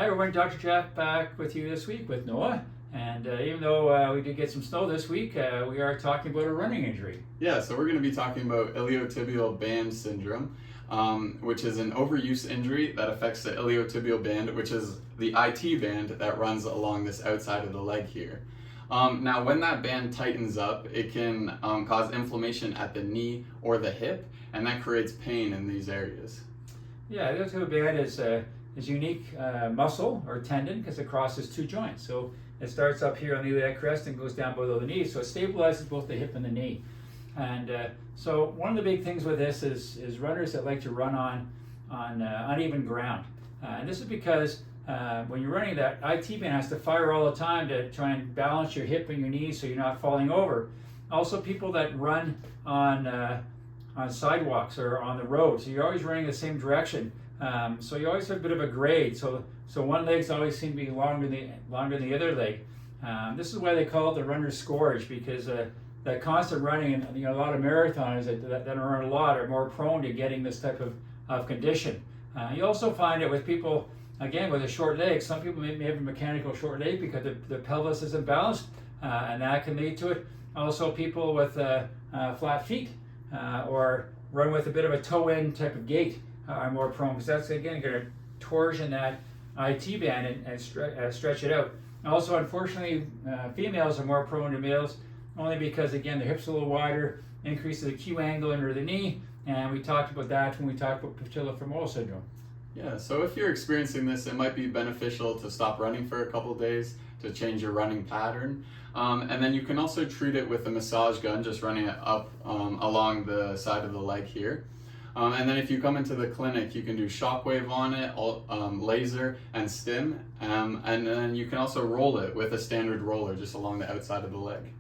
Hi everyone, Dr. Jeff back with you this week with Noah. And even though we did get some snow this week, we are talking about a running injury. Yeah, so we're going to be talking about iliotibial band syndrome, which is an overuse injury that affects the iliotibial band, which is the IT band that runs along this outside of the leg here. Now, when that band tightens up, it can cause inflammation at the knee or the hip, and that creates pain in these areas. Yeah, the iliotibial band is unique muscle or tendon because it crosses two joints. So it starts up here on the iliac crest and goes down below the knee. So it stabilizes both the hip and the knee. And so one of the big things with this is runners that like to run on uneven ground. And this is because when you're running, that IT band has to fire all the time to try and balance your hip and your knee so you're not falling over. Also, people that run on sidewalks or on the road, so you're always running the same direction. So you always have a bit of a grade. So one leg's always seem to be longer than the other leg. This is why they call it the runner's scourge, because that constant running, and a lot of marathoners that run a lot are more prone to getting this type of condition. You also find it with people, again, with a short leg. Some people may have a mechanical short leg because the pelvis isn't balanced, and that can lead to it. Also, people with flat feet or run with a bit of a toe-in type of gait are more prone, because that's again going to torsion that IT band and stretch it out. Also, unfortunately, females are more prone to males, only because again the hips are a little wider, increases the Q angle under the knee, and we talked about that when we talked about patellofemoral syndrome. Yeah, so if you're experiencing this, it might be beneficial to stop running for a couple days to change your running pattern. And then you can also treat it with a massage gun, just running it up along the side of the leg here. And then if you come into the clinic, you can do shockwave on it, laser and stim, and then you can also roll it with a standard roller just along the outside of the leg.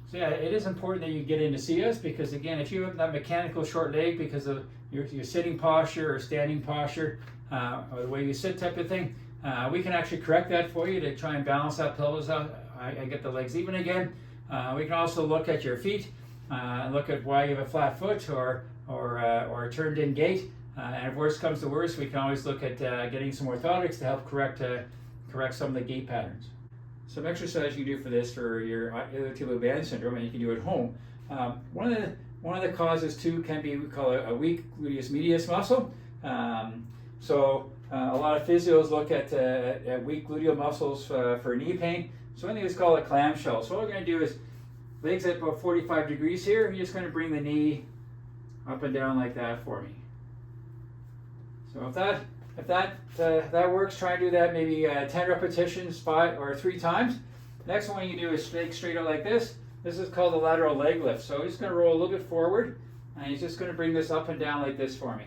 So yeah, it is important that you get in to see us, because again, if you have that mechanical short leg because of your sitting posture or standing posture, or the way you sit type of thing, we can actually correct that for you to try and balance that pelvis out and get the legs even again. We can also look at your feet and look at why you have a flat foot or a turned in gait, and if worse comes to worse, we can always look at getting some orthotics to help correct some of the gait patterns. Some exercise you can do for this, for your iliotibial band syndrome, and you can do at home. One of the causes too can be, we call it a weak gluteus medius muscle. So a lot of physios look at weak gluteal muscles for knee pain. So one thing is called a clamshell. So what we're going to do is, legs at about 45 degrees here, you're just going to bring the knee up and down like that for me. So if that works, try and do that maybe 10 repetitions, 5 or 3 times. Next one you do is straight out like this. This is called the lateral leg lift. So he's just going to roll a little bit forward, and he's just going to bring this up and down like this for me.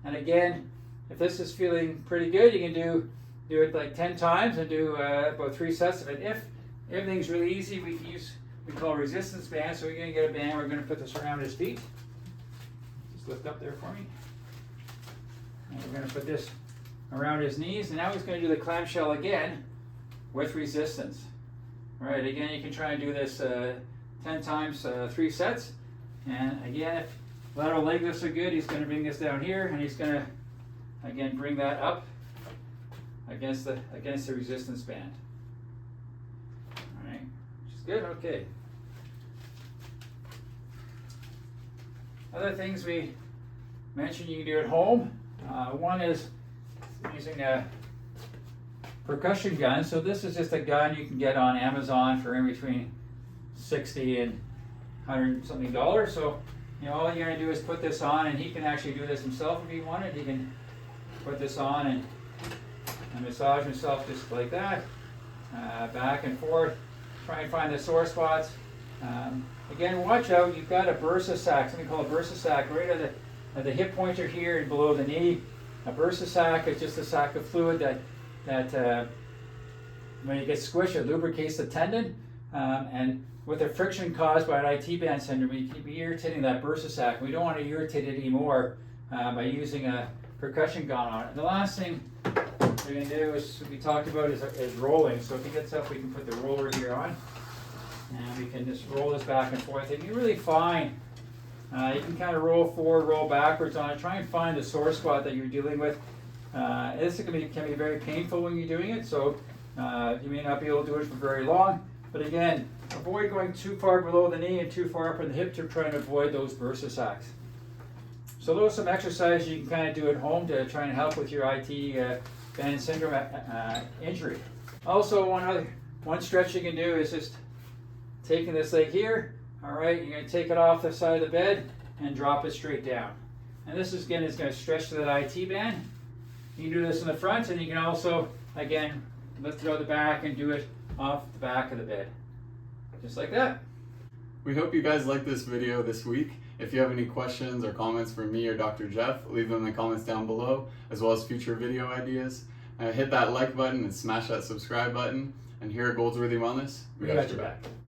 And again, if this is feeling pretty good, you can do it like 10 times and do about 3 sets of it. If everything's really easy, we call resistance band. So we're going to get a band. We're going to put this around his feet. Just lift up there for me. And we're going to put this around his knees, and now he's going to do the clamshell again with resistance. All right, again, you can try and do this 10 times, 3 sets. And again, if lateral leg lifts are good, he's going to bring this down here, and he's going to, again, bring that up against the resistance band. All right, which is good, okay. Other things we mentioned you can do at home. One is using a percussion gun. So this is just a gun you can get on Amazon for in between $60 and $100 something. So all you're going to do is put this on, and he can actually do this himself if he wanted. He can put this on and massage himself just like that, back and forth. Try and find the sore spots. Again, watch out. You've got a bursa sac, something called a bursa sac, right at the hip pointer here and below the knee. A bursa sac is just a sac of fluid that when it gets squished, it lubricates the tendon, and with the friction caused by an IT band syndrome, you can be irritating that bursa sac. We don't want to irritate it anymore by using a percussion gun on it. The last thing we're going to do is, we talked about, is rolling. So if he gets up, we can put the roller here on, and we can just roll this back and forth. And you're really fine. You can kind of roll forward, roll backwards on it. Try and find the sore spot that you're dealing with. This can be very painful when you're doing it, so you may not be able to do it for very long. But again, avoid going too far below the knee and too far up in the hip to try and avoid those bursa sacs. So those are some exercises you can kind of do at home to try and help with your IT band syndrome injury. Also, one stretch you can do is just taking this leg here. All right, you're going to take it off the side of the bed and drop it straight down. And this is going to stretch to that IT band. You can do this in the front, and you can also, again, lift it out the back and do it off the back of the bed. Just like that. We hope you guys liked this video this week. If you have any questions or comments for me or Dr. Jeff, leave them in the comments down below, as well as future video ideas. Hit that like button and smash that subscribe button. And here at Goldsworthy Wellness, we got your back.